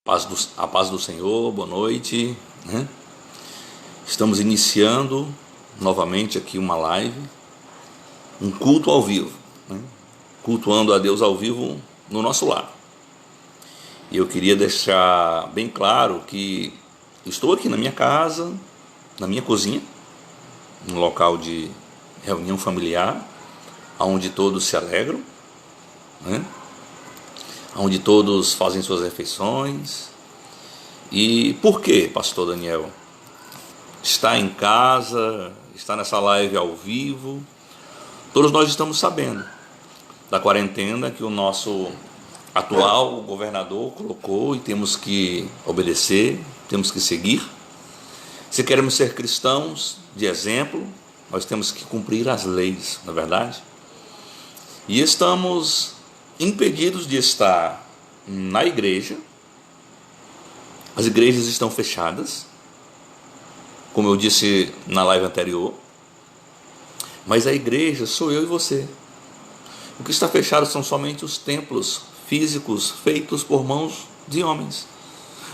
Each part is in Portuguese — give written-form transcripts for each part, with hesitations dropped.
A paz do Senhor, boa noite, né? Estamos iniciando novamente aqui uma live, um culto ao vivo, né? Cultuando a Deus ao vivo no nosso lar. E eu queria deixar bem claro que estou aqui na minha casa, na minha cozinha, um local de reunião familiar, onde todos se alegram, né? Onde todos fazem suas refeições. E por que, pastor Daniel? Está em casa, está nessa live ao vivo. Todos nós estamos sabendo da quarentena que o nosso atual governador colocou e temos que obedecer, temos que seguir. Se queremos ser cristãos de exemplo, nós temos que cumprir as leis, não é verdade? E estamos impedidos de estar na igreja. As igrejas estão fechadas, como eu disse na live anterior, mas a igreja sou eu e você. O que está fechado são somente os templos físicos feitos por mãos de homens,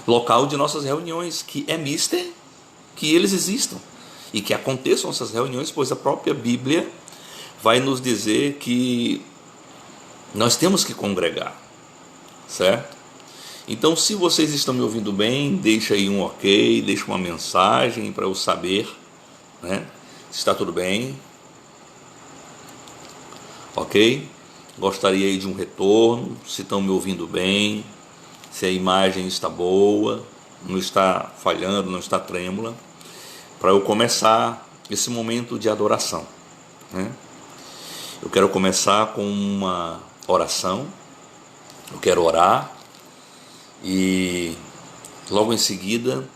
local de nossas reuniões, que é mister que eles existam e que aconteçam essas reuniões, pois a própria Bíblia vai nos dizer que nós temos que congregar, certo? Então, se vocês estão me ouvindo bem, deixa aí um ok, deixa uma mensagem para eu saber, né, se está tudo bem, ok? Gostaria aí de um retorno, se estão me ouvindo bem, se a imagem está boa, não está falhando, não está trêmula, para eu começar esse momento de adoração, né? Eu quero começar com uma oração, eu quero orar e logo em seguida,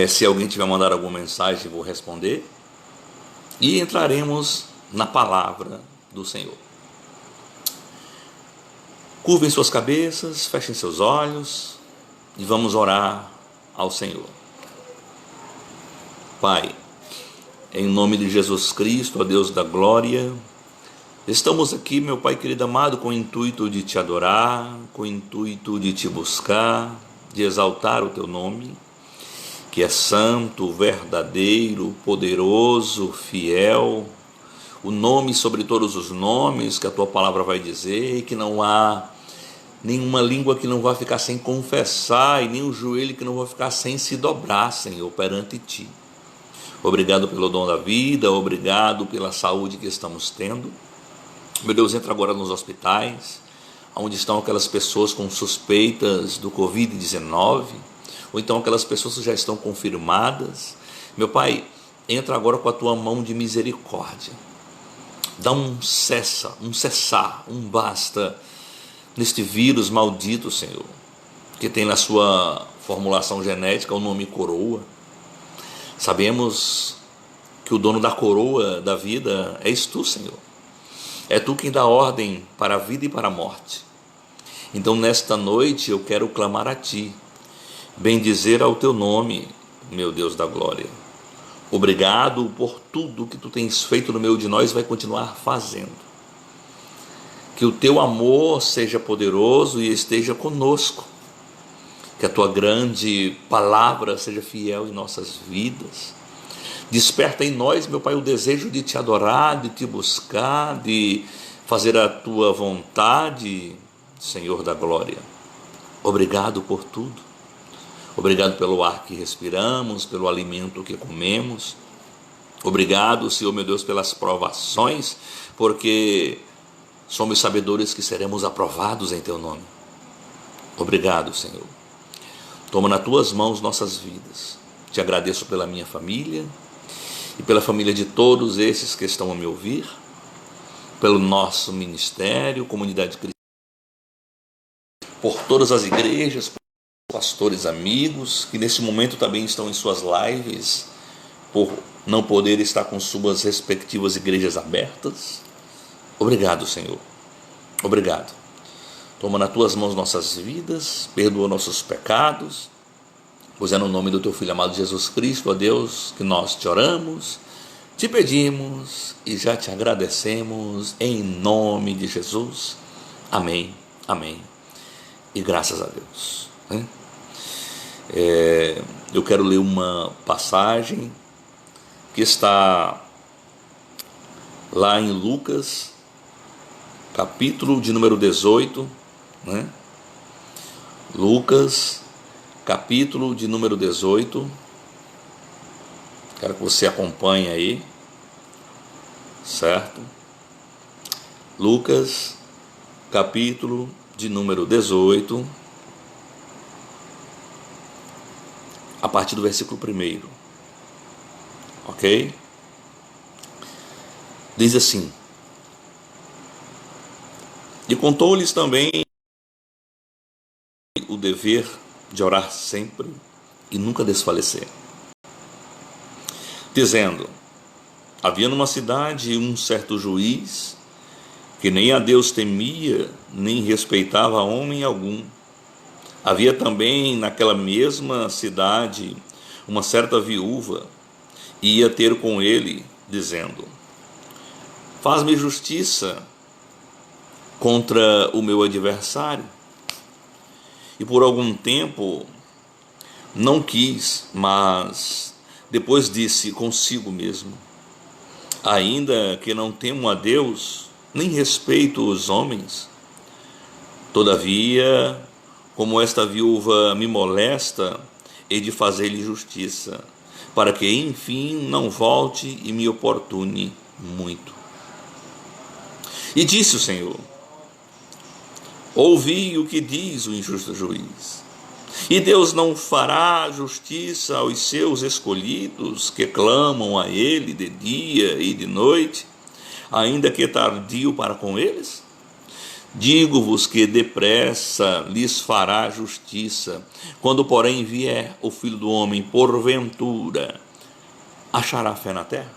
se alguém tiver mandado alguma mensagem, eu vou responder e entraremos na palavra do Senhor. Curvem suas cabeças, fechem seus olhos e vamos orar ao Senhor. Pai, em nome de Jesus Cristo, ó Deus da glória, estamos aqui, meu Pai querido amado, com o intuito de te adorar, com o intuito de te buscar, de exaltar o teu nome, que é santo, verdadeiro, poderoso, fiel, o nome sobre todos os nomes que a tua palavra vai dizer, e que não há nenhuma língua que não vai ficar sem confessar, e nenhum joelho que não vai ficar sem se dobrar, Senhor, perante ti. Obrigado pelo dom da vida, obrigado pela saúde que estamos tendo. Meu Deus, entra agora nos hospitais, onde estão aquelas pessoas com suspeitas do Covid-19, ou então aquelas pessoas que já estão confirmadas. Meu Pai, entra agora com a tua mão de misericórdia. Dá um cessar, um basta neste vírus maldito, Senhor, que tem na sua formulação genética o nome coroa. Sabemos que o dono da coroa da vida és tu, Senhor. É tu quem dá ordem para a vida e para a morte. Então, nesta noite, eu quero clamar a ti, bendizer ao teu nome, meu Deus da glória. Obrigado por tudo que tu tens feito no meio de nós e vai continuar fazendo. Que o teu amor seja poderoso e esteja conosco. Que a tua grande palavra seja fiel em nossas vidas. Desperta em nós, meu Pai, o desejo de te adorar, de te buscar, de fazer a tua vontade, Senhor da glória. Obrigado por tudo. Obrigado pelo ar que respiramos, pelo alimento que comemos. Obrigado, Senhor, meu Deus, pelas provações, porque somos sabedores que seremos aprovados em teu nome. Obrigado, Senhor. Toma nas tuas mãos nossas vidas. Te agradeço pela minha família e pela família de todos esses que estão a me ouvir, pelo nosso ministério, comunidade cristã, por todas as igrejas, por pastores amigos, que nesse momento também estão em suas lives, por não poder estar com suas respectivas igrejas abertas. Obrigado, Senhor. Obrigado. Toma nas tuas mãos nossas vidas, perdoa nossos pecados, pois é no nome do teu Filho amado Jesus Cristo, ó Deus, que nós te oramos, te pedimos e já te agradecemos, em nome de Jesus. Amém, amém e graças a Deus, né? Eu quero ler uma passagem que está lá em Lucas, capítulo de número 18, né? Lucas, capítulo de número 18. Quero que você acompanhe aí, certo? Lucas, capítulo de número 18, a partir do versículo 1, ok? Diz assim: e contou-lhes também o dever de orar sempre e nunca desfalecer, dizendo: havia numa cidade um certo juiz que nem a Deus temia, nem respeitava homem algum. Havia também naquela mesma cidade uma certa viúva, e ia ter com ele, dizendo: faz-me justiça contra o meu adversário. E por algum tempo não quis, mas depois disse consigo mesmo: ainda que não temo a Deus, nem respeito os homens, todavia, como esta viúva me molesta, hei de fazer-lhe justiça, para que enfim não volte e me oportune muito. E disse o Senhor: ouvi o que diz o injusto juiz. E Deus não fará justiça aos seus escolhidos, que clamam a Ele de dia e de noite, ainda que tardio para com eles? Digo-vos que depressa lhes fará justiça. Quando, porém, vier o Filho do Homem, porventura, achará fé na terra?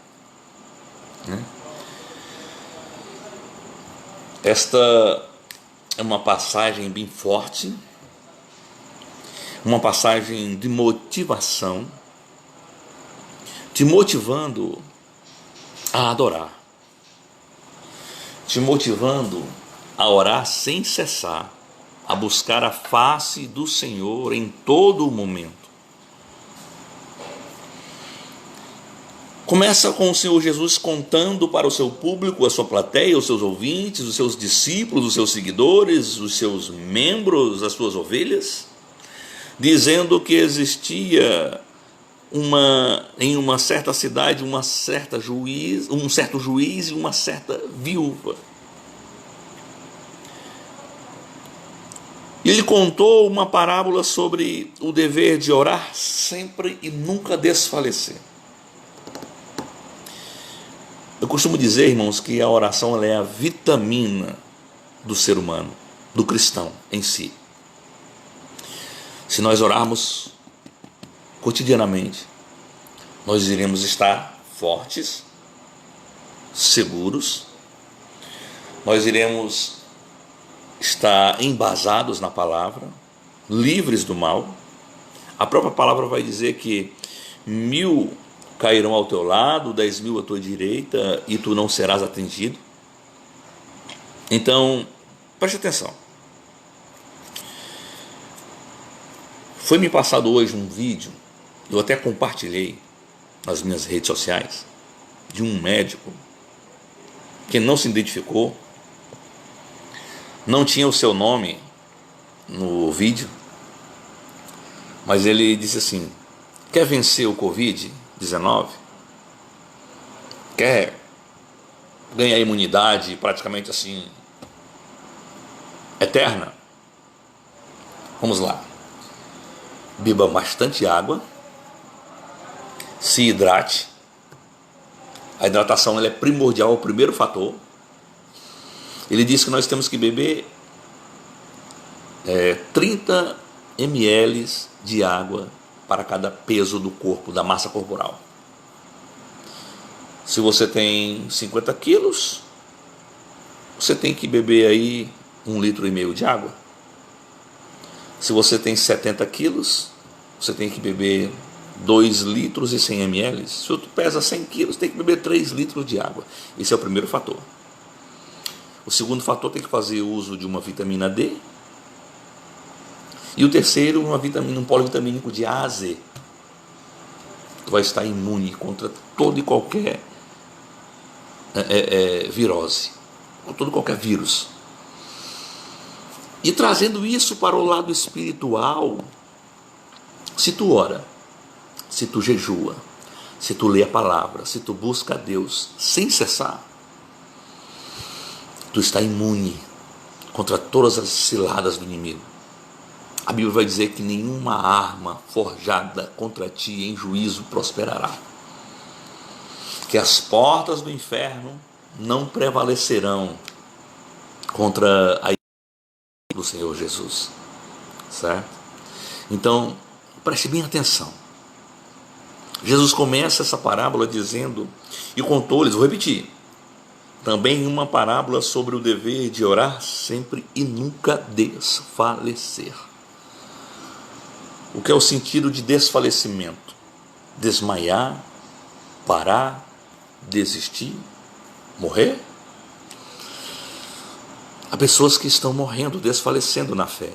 Esta é uma passagem bem forte, uma passagem de motivação, te motivando a adorar, te motivando a orar sem cessar, a buscar a face do Senhor em todo o momento. Começa com o Senhor Jesus contando para o seu público, a sua plateia, os seus ouvintes, os seus discípulos, os seus seguidores, os seus membros, as suas ovelhas, dizendo que existia em uma certa cidade um certo juiz e uma certa viúva. Ele contou uma parábola sobre o dever de orar sempre e nunca desfalecer. Eu costumo dizer, irmãos, que a oração ela é a vitamina do ser humano, do cristão em si. Se nós orarmos cotidianamente, nós iremos estar fortes, seguros, nós iremos estar embasados na palavra, livres do mal. A própria palavra vai dizer que 1000 cairão ao teu lado, 10.000 à tua direita, e tu não serás atingido. Então, preste atenção. Foi me passado hoje um vídeo, eu até compartilhei nas minhas redes sociais, de um médico que não se identificou, não tinha o seu nome no vídeo, mas ele disse assim: quer vencer o Covid-19? Quer ganhar imunidade praticamente assim eterna? Vamos lá. Beba bastante água, se hidrate. A hidratação ela é primordial, é o primeiro fator. Ele disse que nós temos que beber 30 ml de água para cada peso do corpo, da massa corporal. Se você tem 50 quilos, você tem que beber aí 1,5 litro de água. Se você tem 70 quilos, você tem que beber 2 litros e 100 ml. Se você pesa 100 quilos, tem que beber 3 litros de água. Esse é o primeiro fator. O segundo fator, tem que fazer uso de uma vitamina D. E o terceiro, um polivitamínico de A a Z. Tu vai estar imune contra todo e qualquer virose, contra todo e qualquer vírus. E trazendo isso para o lado espiritual, se tu ora, se tu jejua, se tu lê a palavra, se tu busca a Deus sem cessar, tu está imune contra todas as ciladas do inimigo. A Bíblia vai dizer que nenhuma arma forjada contra ti em juízo prosperará. Que as portas do inferno não prevalecerão contra a igreja do Senhor Jesus. Certo? Então, preste bem atenção. Jesus começa essa parábola dizendo, e contou-lhes, vou repetir, também uma parábola sobre o dever de orar sempre e nunca desfalecer. O que é o sentido de desfalecimento? Desmaiar, parar, desistir, morrer? Há pessoas que estão morrendo, desfalecendo na fé.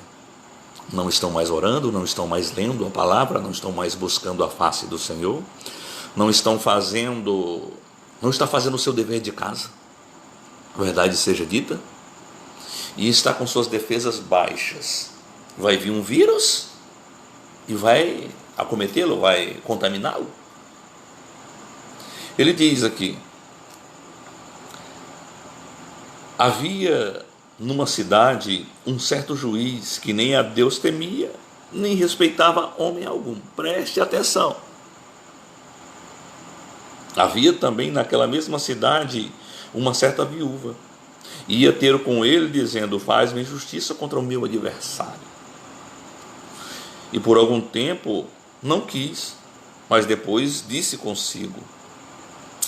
Não estão mais orando, não estão mais lendo a palavra, não estão mais buscando a face do Senhor, não está fazendo o seu dever de casa, a verdade seja dita, e está com suas defesas baixas. Vai vir um vírus e vai acometê-lo, vai contaminá-lo. Ele diz aqui, havia numa cidade um certo juiz que nem a Deus temia, nem respeitava homem algum. Preste atenção. Havia também naquela mesma cidade uma certa viúva. Ia ter com ele dizendo, faz-me justiça contra o meu adversário. E por algum tempo não quis, mas depois disse consigo,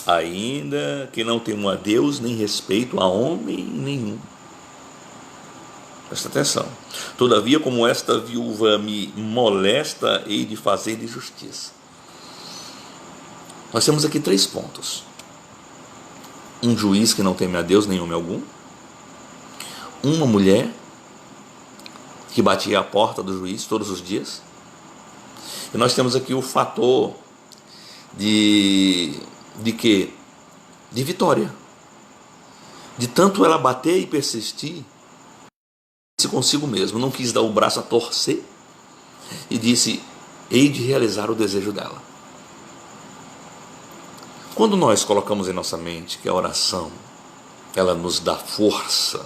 ainda que não temo a Deus, nem respeito a homem nenhum. Presta atenção. Todavia, como esta viúva me molesta, hei de fazer-lhe justiça. Nós temos aqui 3 pontos. Um juiz que não teme a Deus, nem homem algum. Uma mulher que batia a porta do juiz todos os dias. E nós temos aqui o fator de quê? De vitória. De tanto ela bater e persistir, disse consigo mesmo, não quis dar o braço a torcer e disse, hei de realizar o desejo dela. Quando nós colocamos em nossa mente que a oração, ela nos dá força,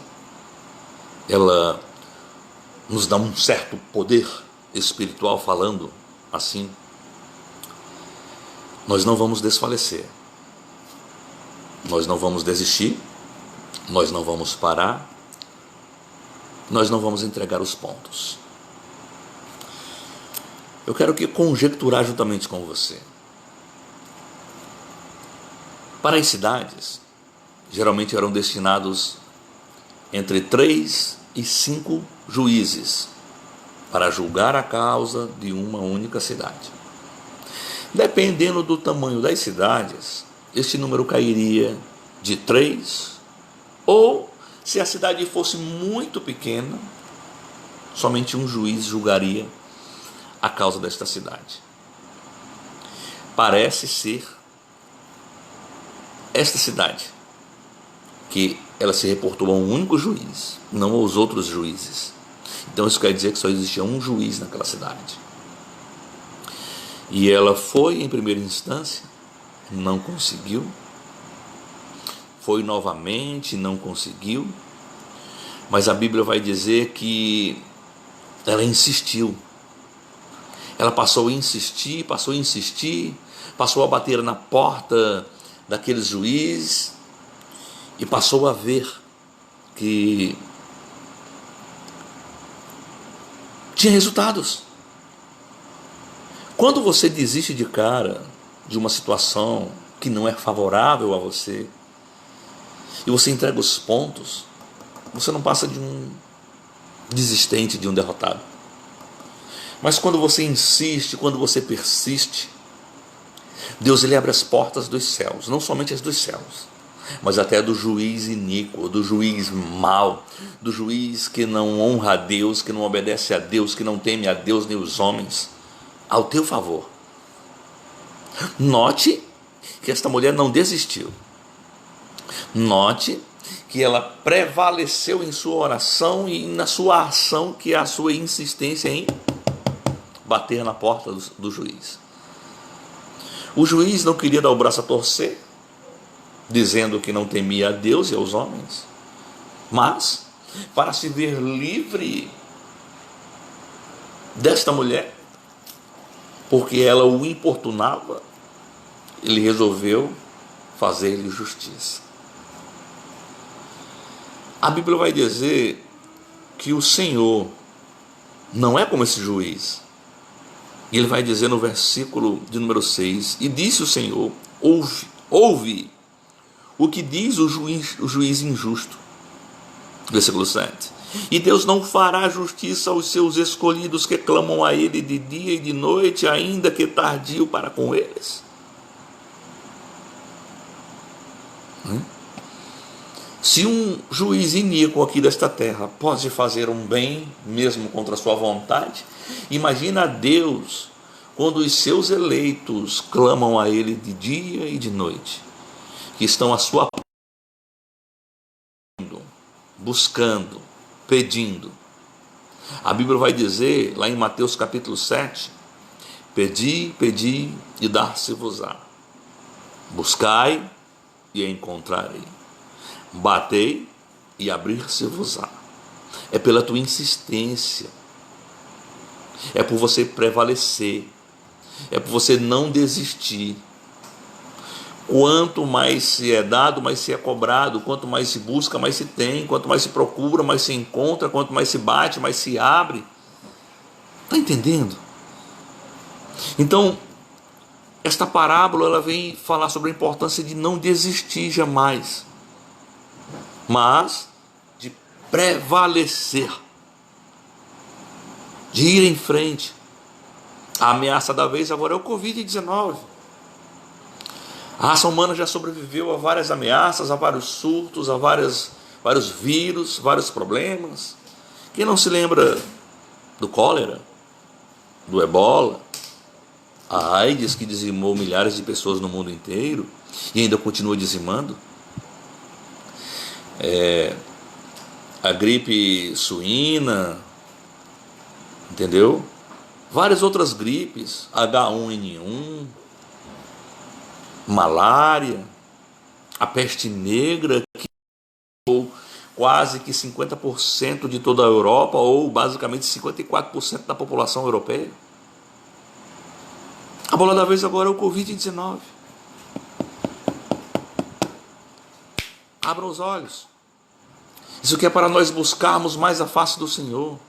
ela nos dá um certo poder espiritual, falando assim, nós não vamos desfalecer, nós não vamos desistir, nós não vamos parar, nós não vamos entregar os pontos. Eu quero que conjecturar juntamente com você. Para as cidades, geralmente eram destinados entre 3 e 5 juízes para julgar a causa de uma única cidade. Dependendo do tamanho das cidades, este número cairia de 3, ou se a cidade fosse muito pequena, somente um juiz julgaria a causa desta cidade. Parece ser esta cidade que ela se reportou a um único juiz, não aos outros juízes. Então isso quer dizer que só existia um juiz naquela cidade. E ela foi em primeira instância, não conseguiu. Foi novamente, não conseguiu. Mas a Bíblia vai dizer que ela insistiu. Ela passou a insistir, passou a bater na porta daqueles juízes e passou a ver que tinha resultados. Quando você desiste de cara de uma situação que não é favorável a você e você entrega os pontos, você não passa de um desistente, de um derrotado. Mas quando você insiste, quando você persiste, Deus ele abre as portas dos céus, não somente as dos céus, mas até do juiz iníquo, do juiz mau, do juiz que não honra a Deus, que não obedece a Deus, que não teme a Deus nem os homens, ao teu favor. Note que esta mulher não desistiu. Note que ela prevaleceu em sua oração e na sua ação, que é a sua insistência em bater na porta do juiz. O juiz não queria dar o braço a torcer, dizendo que não temia a Deus e aos homens, mas para se ver livre desta mulher, porque ela o importunava, ele resolveu fazer-lhe justiça. A Bíblia vai dizer que o Senhor não é como esse juiz. E ele vai dizer no versículo de número 6, e disse o Senhor, ouve o que diz o juiz injusto. Versículo 7. E Deus não fará justiça aos seus escolhidos que clamam a Ele de dia e de noite, ainda que tardio para com eles? Se um juiz iníquo aqui desta terra pode fazer um bem, mesmo contra a sua vontade, imagina Deus quando os seus eleitos clamam a Ele de dia e de noite, que estão à sua porta, buscando, pedindo. A Bíblia vai dizer, lá em Mateus capítulo 7, pedi, pedi e dar-se-vos-á. Buscai e encontrarei. Batei e abrir-se-vos-á. É pela tua insistência, é por você prevalecer, é por você não desistir. Quanto mais se é dado, mais se é cobrado. Quanto mais se busca, mais se tem. Quanto mais se procura, mais se encontra. Quanto mais se bate, mais se abre. Está entendendo? Então, esta parábola ela vem falar sobre a importância de não desistir jamais, mas de prevalecer, de ir em frente. A ameaça da vez agora é o Covid-19. A raça humana já sobreviveu a várias ameaças, a vários surtos, a vários vírus, vários problemas. Quem não se lembra do cólera, do ebola, a AIDS, que dizimou milhares de pessoas no mundo inteiro e ainda continua dizimando? A gripe suína, entendeu? Várias outras gripes, H1N1, malária, a peste negra, que quase que 50% de toda a Europa, ou basicamente 54% da população europeia. A bola da vez agora é o Covid-19. Abram os olhos. Isso aqui é para nós buscarmos mais a face do Senhor.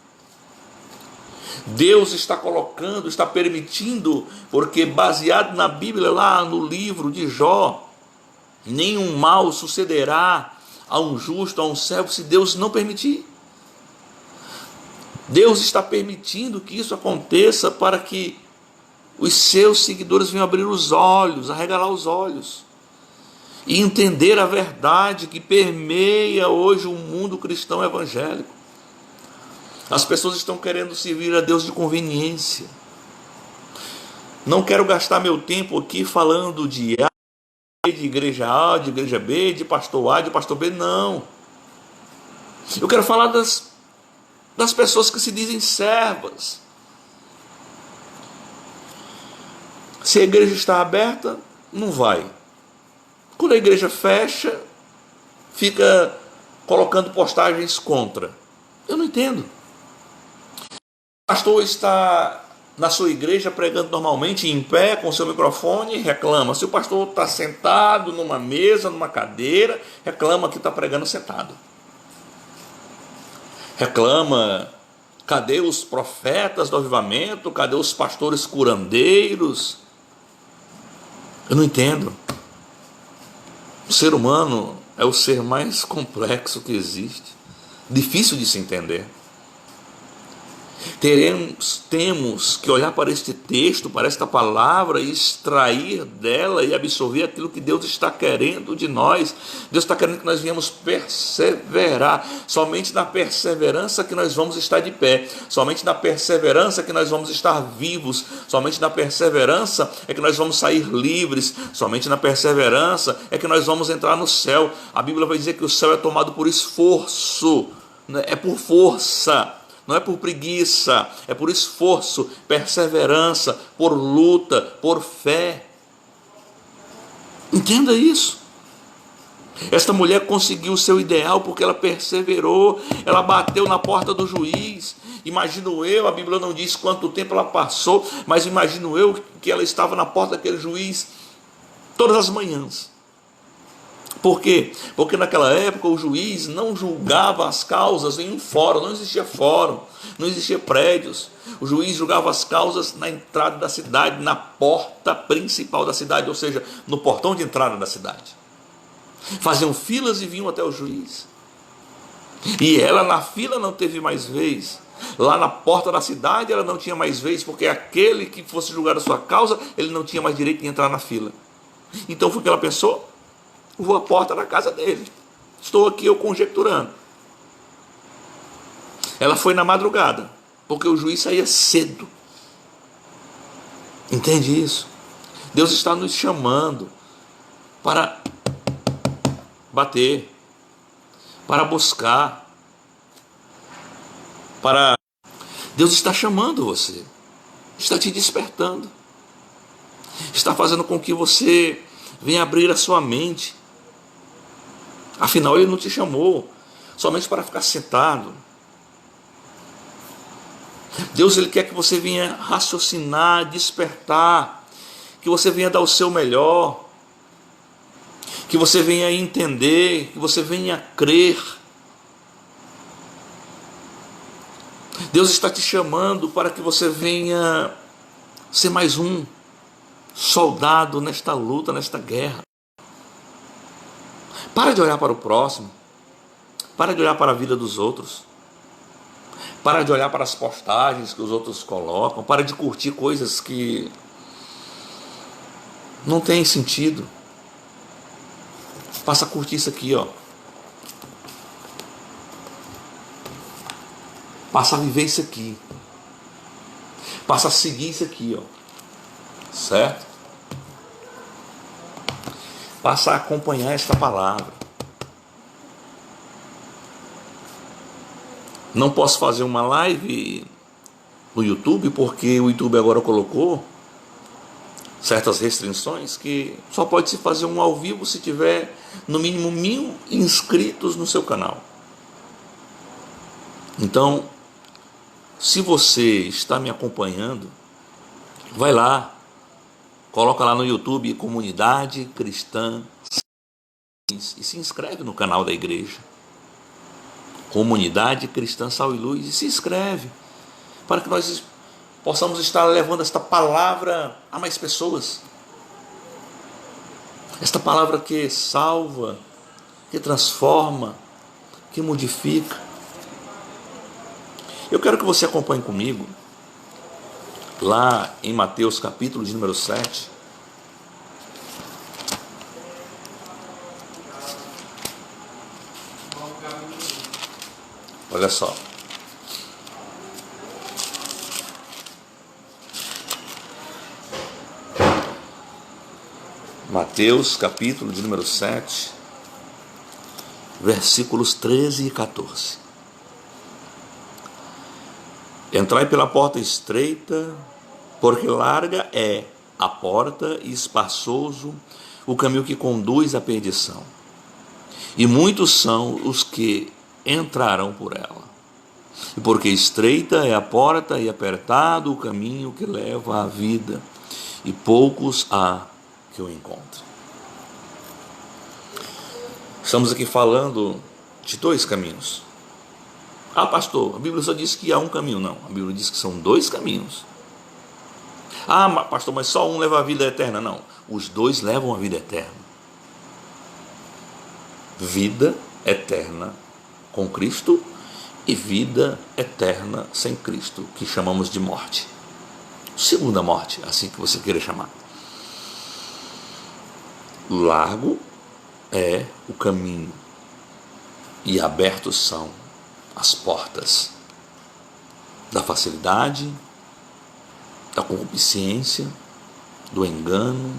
Deus está colocando, está permitindo, porque baseado na Bíblia, lá no livro de Jó, nenhum mal sucederá a um justo, a um servo, se Deus não permitir. Deus está permitindo que isso aconteça para que os seus seguidores venham abrir os olhos, arregalar os olhos e entender a verdade que permeia hoje o mundo cristão evangélico. As pessoas estão querendo servir a Deus de conveniência. Não quero gastar meu tempo aqui falando de igreja A, de igreja B, de pastor A, de pastor B, não. Eu quero falar das pessoas que se dizem servas. Se a igreja está aberta, não vai. Quando a igreja fecha, fica colocando postagens contra. Eu não entendo. O pastor está na sua igreja pregando normalmente em pé com seu microfone, reclama. Se o pastor está sentado numa mesa, numa cadeira, reclama que está pregando sentado. Reclama, cadê os profetas do avivamento? Cadê os pastores curandeiros? Eu não entendo. O ser humano é o ser mais complexo que existe, difícil de se entender. Temos que olhar para este texto, para esta palavra, e extrair dela e absorver aquilo que Deus está querendo de nós. Deus está querendo que nós venhamos perseverar. Somente na perseverança que nós vamos estar de pé. Somente na perseverança que nós vamos estar vivos. Somente na perseverança é que nós vamos sair livres. Somente na perseverança é que nós vamos entrar no céu. A Bíblia vai dizer que o céu é tomado por esforço, é por força. Não é por preguiça, é por esforço, perseverança, por luta, por fé. Entenda isso. Esta mulher conseguiu o seu ideal porque ela perseverou, ela bateu na porta do juiz. Imagino eu, a Bíblia não diz quanto tempo ela passou, mas imagino eu que ela estava na porta daquele juiz todas as manhãs. Por quê? Porque naquela época o juiz não julgava as causas em um fórum, não existia fórum, não existia prédios. O juiz julgava as causas na entrada da cidade, na porta principal da cidade, ou seja, no portão de entrada da cidade. Faziam filas e vinham até o juiz. E ela na fila não teve mais vez. Lá na porta da cidade ela não tinha mais vez, porque aquele que fosse julgar a sua causa, ele não tinha mais direito de entrar na fila. Então foi o que ela pensou: vou à porta da casa dele. Estou aqui eu conjecturando. Ela foi na madrugada, porque o juiz saía cedo. Entende isso? Deus está nos chamando para bater, para buscar, para... Deus está chamando você, está te despertando, está fazendo com que você venha abrir a sua mente. Afinal, Ele não te chamou somente para ficar sentado. Deus, Ele quer que você venha raciocinar, despertar, que você venha dar o seu melhor, que você venha entender, que você venha crer. Deus está te chamando para que você venha ser mais um soldado nesta luta, nesta guerra. Para de olhar para o próximo. Para de olhar para a vida dos outros. Para de olhar para as postagens que os outros colocam. Para de curtir coisas que não têm sentido. Passa a curtir isso aqui, ó. Passa a viver isso aqui. Passa a seguir isso aqui, ó. Certo? Passa a acompanhar esta palavra. Não posso fazer uma live no YouTube, porque o YouTube agora colocou certas restrições, que só pode se fazer um ao vivo se tiver no mínimo 1000 inscritos no seu canal. Então, se você está me acompanhando, vai lá, coloca lá no YouTube Comunidade Cristã e se inscreve no canal da igreja. Comunidade Cristã Sal e Luz, e se inscreve para que nós possamos estar levando esta palavra a mais pessoas. Esta palavra que salva, que transforma, que modifica. Eu quero que você acompanhe comigo lá em Mateus capítulo de número 7. Olha só. Mateus capítulo de número 7, versículos 13 e 14. Entrai pela porta estreita, porque larga é a porta e espaçoso o caminho que conduz à perdição. E muitos são os que entrarão por ela. E porque estreita é a porta e apertado o caminho que leva à vida, e poucos há que o encontrem. Estamos aqui falando de dois caminhos. Ah, pastor, a Bíblia só diz que há um caminho. Não, a Bíblia diz que são dois caminhos. Ah, pastor, mas só um leva à vida eterna. Não, os dois levam à vida eterna. Vida eterna com Cristo e vida eterna sem Cristo, que chamamos de morte. Segunda morte, assim que você queira chamar. Largo é o caminho e abertos são as portas da facilidade, da concupiscência, do engano,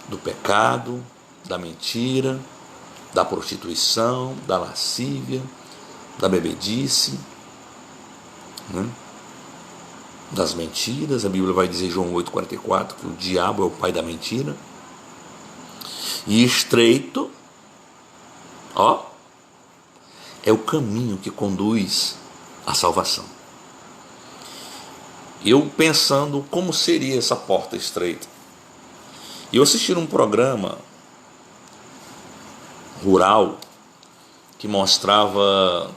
do pecado, da mentira, da prostituição, da lascívia, da bebedice, né? Das mentiras. A Bíblia vai dizer em João 8,44 que o diabo é o pai da mentira. E estreito, é o caminho que conduz à salvação. Eu pensando como seria essa porta estreita. E eu assisti um programa rural que mostrava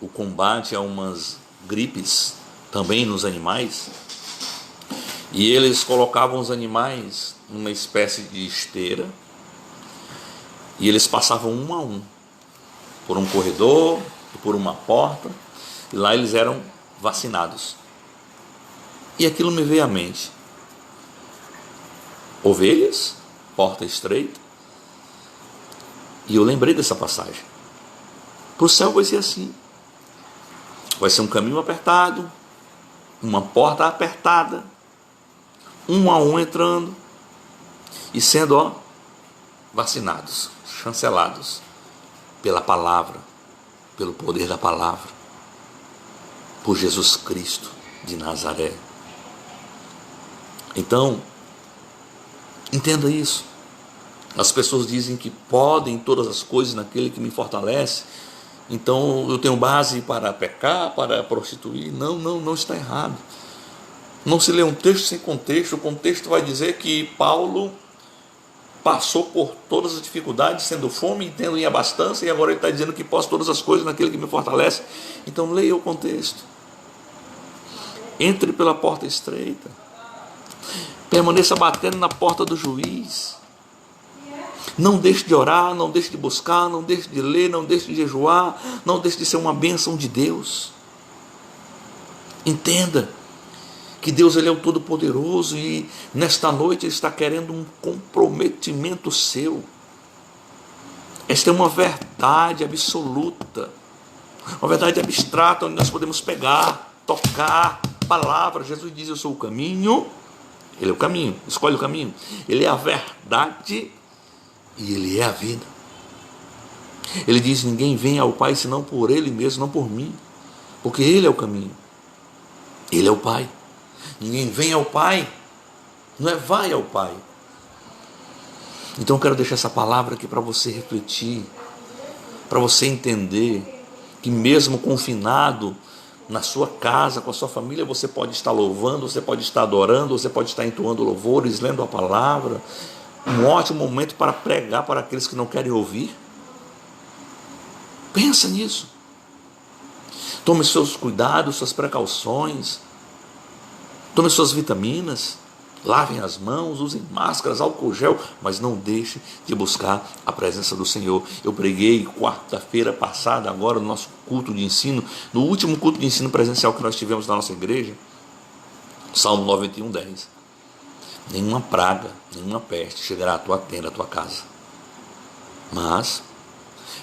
o combate a umas gripes também nos animais. E eles colocavam os animais numa espécie de esteira e eles passavam um a um por um corredor, por uma porta, e lá eles eram vacinados. E aquilo me veio à mente. Ovelhas, porta estreita. E eu lembrei dessa passagem. Para o céu vai ser assim. Vai ser um caminho apertado, uma porta apertada, um a um entrando e sendo vacinados, chancelados pela palavra, pelo poder da palavra, por Jesus Cristo de Nazaré. Então, entenda isso. As pessoas dizem que podem todas as coisas naquele que me fortalece. Então eu tenho base para pecar, para prostituir. Não está errado. Não se lê um texto sem contexto. O contexto vai dizer que Paulo passou por todas as dificuldades, sendo fome e tendo em abastança, e agora ele está dizendo que posso todas as coisas naquele que me fortalece. Então leia o contexto. Entre pela porta estreita. Permaneça batendo na porta do juiz. Não deixe de orar, não deixe de buscar, não deixe de ler, não deixe de jejuar, não deixe de ser uma bênção de Deus. Entenda que Deus, ele é o Todo-Poderoso, e nesta noite ele está querendo um comprometimento seu. Esta é uma verdade absoluta, uma verdade abstrata, onde nós podemos pegar, tocar a palavra. Jesus diz: eu sou o caminho. Ele é o caminho, escolhe o caminho. Ele é a verdade e ele é a vida. Ele diz: ninguém vem ao Pai senão por ele mesmo, não por mim, porque ele é o caminho, ele é o Pai. Ninguém vem ao Pai, não é vai ao Pai. Então eu quero deixar essa palavra aqui para você refletir, para você entender que mesmo confinado na sua casa, com a sua família, você pode estar louvando, você pode estar adorando, você pode estar entoando louvores, lendo a palavra. Um ótimo momento para pregar para aqueles que não querem ouvir. Pensa nisso. Tome seus cuidados, suas precauções. Tome suas vitaminas. Lavem as mãos, usem máscaras, álcool gel, mas não deixe de buscar a presença do Senhor. Eu preguei quarta-feira passada, agora no nosso culto de ensino, no último culto de ensino presencial que nós tivemos na nossa igreja, Salmo 91:10. Nenhuma praga, nenhuma peste chegará à tua tenda, à tua casa. Mas,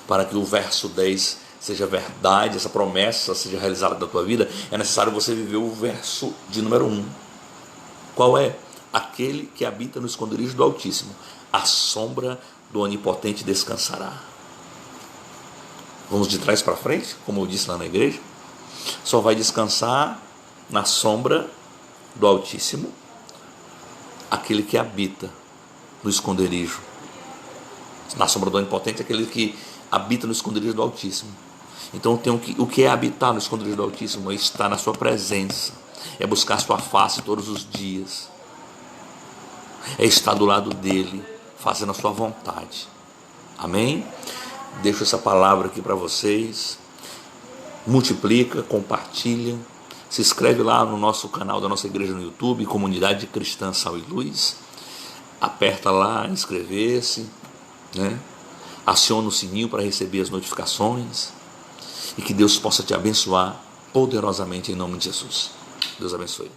para que o verso 10 seja verdade, essa promessa seja realizada na tua vida, é necessário você viver o verso de número 1. Qual é? Aquele que habita no esconderijo do Altíssimo, à sombra do Onipotente descansará. Vamos de trás para frente, como eu disse lá na igreja. Só vai descansar na sombra do Altíssimo aquele que habita no esconderijo. Na sombra do Onipotente, aquele que habita no esconderijo do Altíssimo. Então o que é habitar no esconderijo do Altíssimo? É estar na sua presença, é buscar sua face todos os dias, é estar do lado dele, fazendo a sua vontade. Amém? Deixo essa palavra aqui para vocês. Multiplica, compartilha, se inscreve lá no nosso canal da nossa igreja no YouTube, Comunidade Cristã Sal e Luz. Aperta lá, inscrever-se, né? Aciona o sininho para receber as notificações. e que Deus possa te abençoar poderosamente em nome de Jesus. Deus abençoe.